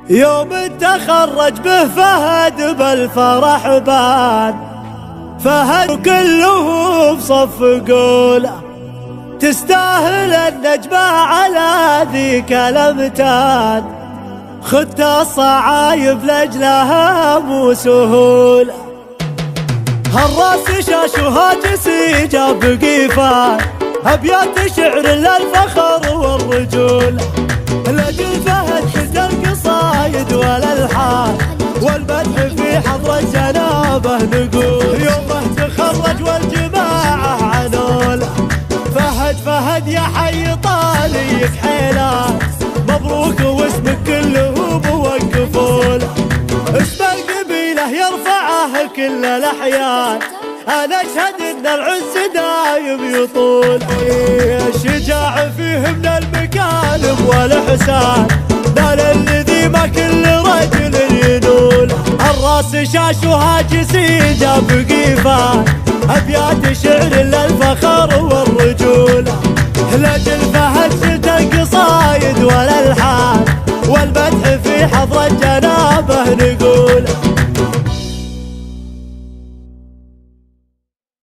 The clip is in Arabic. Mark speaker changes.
Speaker 1: يوم تخرج به فهد بالفرح بان، فهد كله بصف قوله تستاهل النجمة على ذيك الامتان. خدت الصعايب لاجلها مو سهولة، هالراس شاش وهاجسي جاب قيفان، ابيات شعر للفخر والرجولة لاجل فهد حزن القصايد والالحان، والمدح في حضرة جنابه نقول يومه تخرج والجماعة عنوله. فهد يا حي طاليك حيلان، مبروك واسمك كله بوقفوله، اسم القبيلة يرفعه كل الأحيان، أنا أشهد إن العز دايم يطول. الشجاع فيه من المكارم والإحسان، دار الذي ما كل رجل ينول. الراس شاش وهاجسي جاب قيفان، أبيات شعر للفخر والرجولة لاجل فهد شلت القصايد والألحان، والمدح في حضرة جنابه نقول